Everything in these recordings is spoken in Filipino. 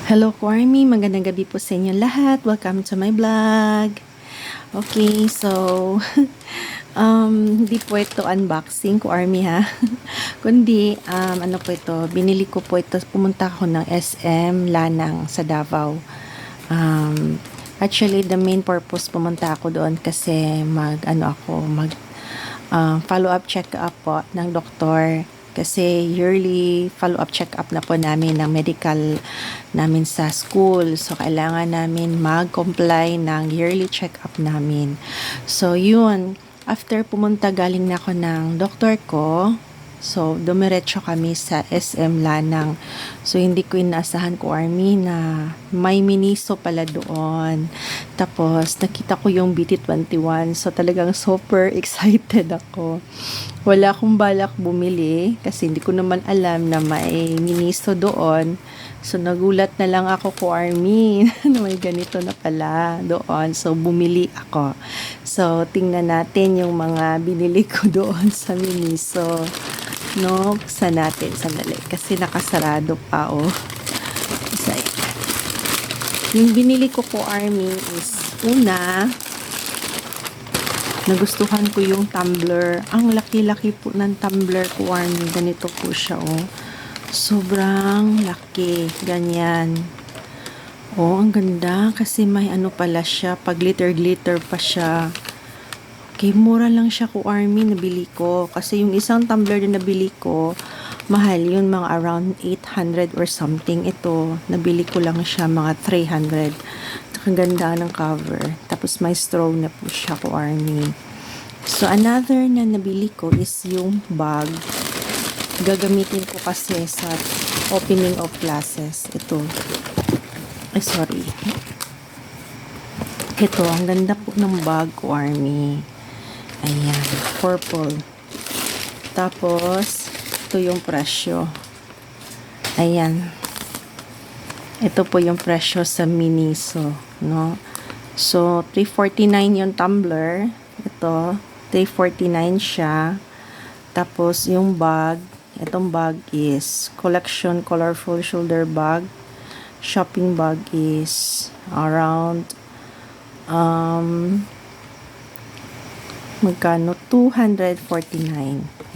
Hello, Kwarmi. Magandang gabi po sa inyo lahat. Welcome to my vlog. Okay, so, hindi po ito unboxing, Kwarmi ha. Kundi, ano po ito, binili ko po ito, pumunta ako ng SM Lanang sa Davao. Actually, the main purpose pumunta ako doon kasi follow-up check-up po ng doktor. Kasi yearly follow-up check-up na po namin ng medical namin sa school. So, kailangan namin mag-comply ng yearly check-up namin. So, yun. After pumunta, galing na ako ng doktor ko. So, dumiretso kami sa SM Lanang. So, hindi ko inaasahan ko, Army, na may Miniso pala doon. Tapos, nakita ko yung BT21. So, talagang super excited ako. Wala akong balak bumili kasi hindi ko naman alam na may Miniso doon. So, nagulat na lang ako ko, Army, na may ganito na pala doon. So, bumili ako. So, tingnan natin yung mga binili ko doon sa Miniso. No, buksan natin sandali kasi nakasarado pa So, yung binili ko po, Army, is una, nagustuhan ko yung tumbler. Ang laki-laki po ng tumbler ko, Army. Ganito po siya, sobrang laki. Ganyan. Ang ganda kasi may ano pala siya, pag glitter-glitter pa siya. Okay, mura lang siya ko, Army, nabili ko. Kasi yung isang tumbler na nabili ko, mahal yun, mga around 800 or something. Ito, nabili ko lang siya, mga 300. Ang ganda ng cover. Tapos may straw na po siya ko, Army. So, another na nabili ko is yung bag. Gagamitin ko kasi sa opening of classes. Ito. Sorry. Ito, ang ganda po ng bag ko, Army. Ayan, purple. Tapos, ito yung presyo. Ayan. Ito po yung presyo sa Miniso, no? So, 349 yung tumbler. Ito, 349 siya. Tapos, yung bag, itong bag is collection colorful shoulder bag. Shopping bag is around magkano? 249.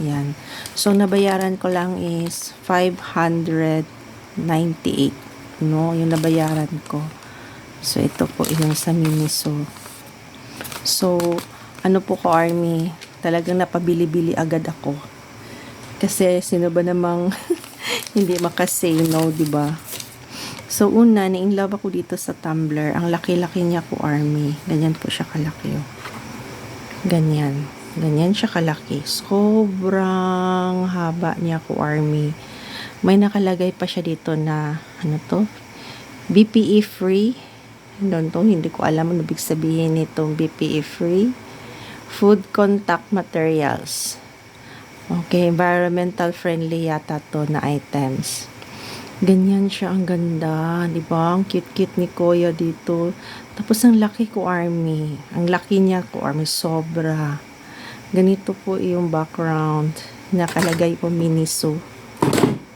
Yan. So, nabayaran ko lang is 598. No? Yung nabayaran ko. So, ito po yung sa Miniso. So, ano po ko, Army? Talagang napabili-bili agad ako. Kasi, sino ba namang hindi makasay no, diba? So, una, na-inlove ako dito sa tumbler. Ang laki-laki niya ko, Army. Ganyan po siya kalaki, Ganyan. Ganyan siya kalaki. Sobrang haba niya ko, Army. May nakalagay pa siya dito na, ano to? BPE free. Hindi ko alam ano ibig sabihin nitong BPE free. Food contact materials. Okay, environmental friendly yata to na items. Ganyan siya, ang ganda. Diba? Ang cute-cute ni Kuya dito. Tapos ang laki ko, Army. Ang laki niya ko, Army. Sobra. Ganito po yung background. Nakalagay po Miniso.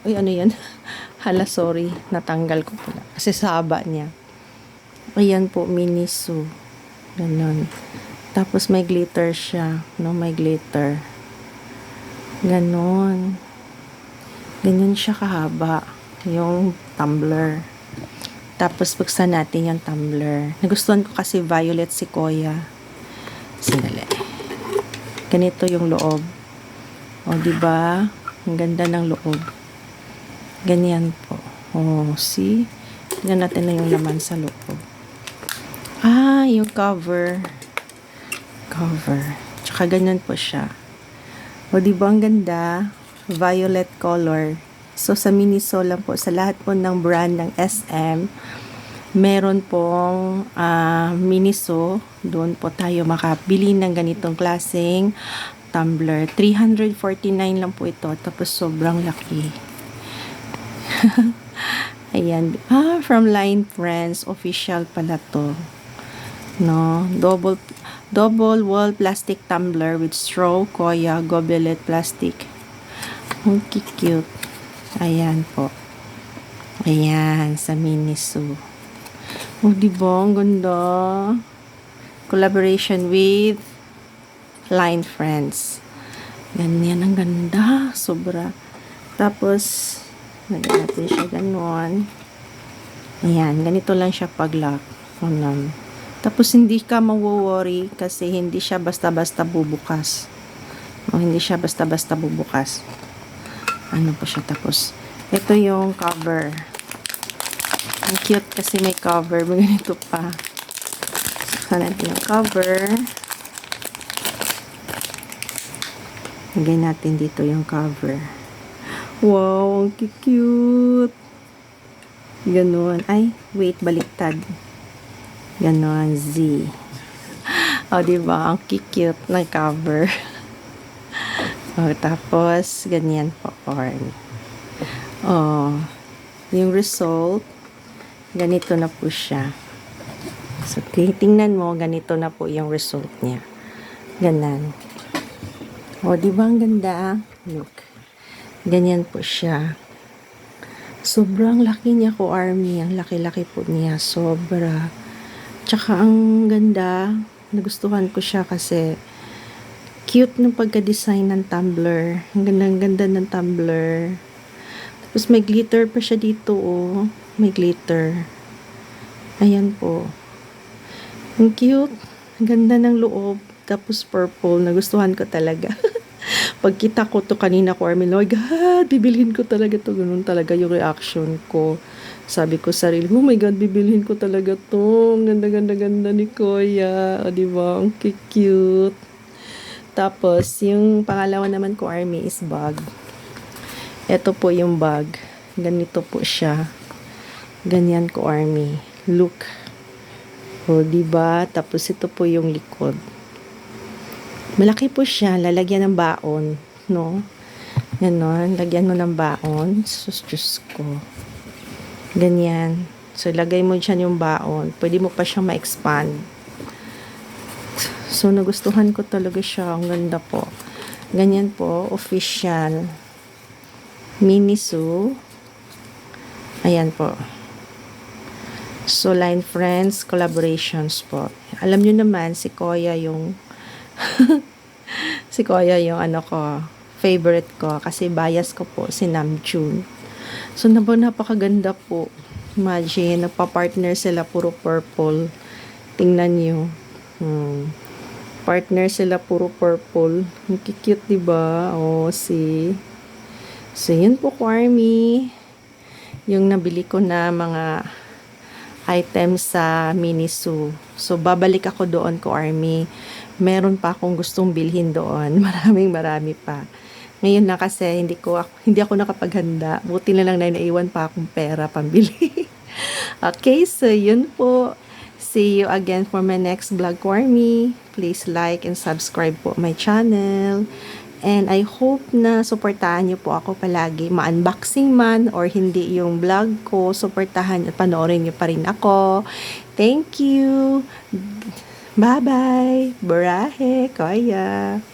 Uy, ano yan? Hala, sorry. Natanggal ko pala. Kasi sa haba niya. Ayan po, Miniso. Ganon. Tapos may glitter siya. No, may glitter. Ganon. Ganyan siya kahaba. Yung tumbler. Tapos, buksan natin yung tumbler. Nagustuhan ko kasi violet si Kuya. Sandali. Ganito yung loob. Diba? Ang ganda ng loob. Ganyan po. See? Tingnan natin na yung laman sa loob. Yung cover. Cover. Tsaka ganyan po siya. Diba ang ganda? Violet color. So, sa Miniso lang po, sa lahat po ng brand ng SM, meron pong Miniso. Doon po tayo makabili ng ganitong klaseng tumbler. 349 lang po ito. Tapos, sobrang laki. Ayan. From Line Friends. Official pala to. No? Double wall plastic tumbler with straw, Kuya, gobelet plastic. Ang cute. Ayan po. Ayan, sa Miniso. Oh, diba? Ang ganda. Collaboration with Line Friends. Ganyan, ang ganda. Sobra. Tapos, lagyan natin siya ganon. Ayan, ganito lang siya pag-lock. Ganun. Tapos, hindi ka mawo-worry kasi hindi siya basta-basta bubukas. O, hindi siya basta-basta bubukas. Ano po siya. Tapos, ito yung cover. Ang cute kasi may cover. Ganito pa. Saka natin yung cover. Lagay natin dito yung cover. Wow, ang cute. Ganon. Ay, wait, baliktad. Ganon, Z. O, diba? Ang cute ng cover. O, tapos, ganyan po, corn. O, yung result, ganito na po siya. So, tingnan mo, ganito na po yung result niya. Ganan. O, diba ang ganda? Look. Ganyan po siya. Sobrang laki niya ko, Army. Ang laki-laki po niya. Sobra. Tsaka ang ganda. Nagustuhan ko siya kasi cute ng pagka-design ng tumbler. Ang ganda ng tumbler. Tapos may glitter pa siya dito, oh. May glitter. Ayan po. Ang cute. Ang ganda ng loob. Tapos purple. Nagustuhan ko talaga. Pagkita ko to kanina ko, Armin, oh my God, bibilhin ko talaga to. Ganun talaga yung reaction ko. Sabi ko sarili, oh my God, bibilhin ko talaga to. Ang ganda ni Kuya. O, diba? Ang cute. Tapos, yung pangalawa naman ko, Army, is bag. Ito po yung bag. Ganito po siya. Ganyan ko, Army. Look. O, diba? Tapos, ito po yung likod. Malaki po siya. Lalagyan ng baon. No? Ganon. Lagyan mo ng baon. Sus, Diyos ko. Ganyan. So, lagay mo dyan yung baon. Pwede mo pa siyang ma-expand. So, nagustuhan ko talaga siya. Ang ganda po. Ganyan po. Official. Miniso. Ayan po. So, Line Friends collaborations po. Alam nyo naman, si Kuya yung si Kuya yung ano ko, favorite ko. Kasi bias ko po si Namjoon. So, napakaganda po. Imagine, nagpa-partner sila, puro purple. Tingnan nyo. Partner sila, puro purple. Ang cute, diba? O, see. So, yun po, Army. Yung nabili ko na mga items sa Miniso. So, babalik ako doon ko, Army. Meron pa akong gustong bilhin doon. Marami pa. Ngayon na kasi hindi ako nakapaghanda. Buti na lang na naiwan pa akong pera pambili. Okay, so yun po. See you again for my next vlog, Army. Please like and subscribe po my channel. And I hope na suportahan niyo po ako palagi. Ma-unboxing man or hindi yung vlog ko, suportahan at panoorin niyo pa rin ako. Thank you. Bye-bye. Burahe, Kuya.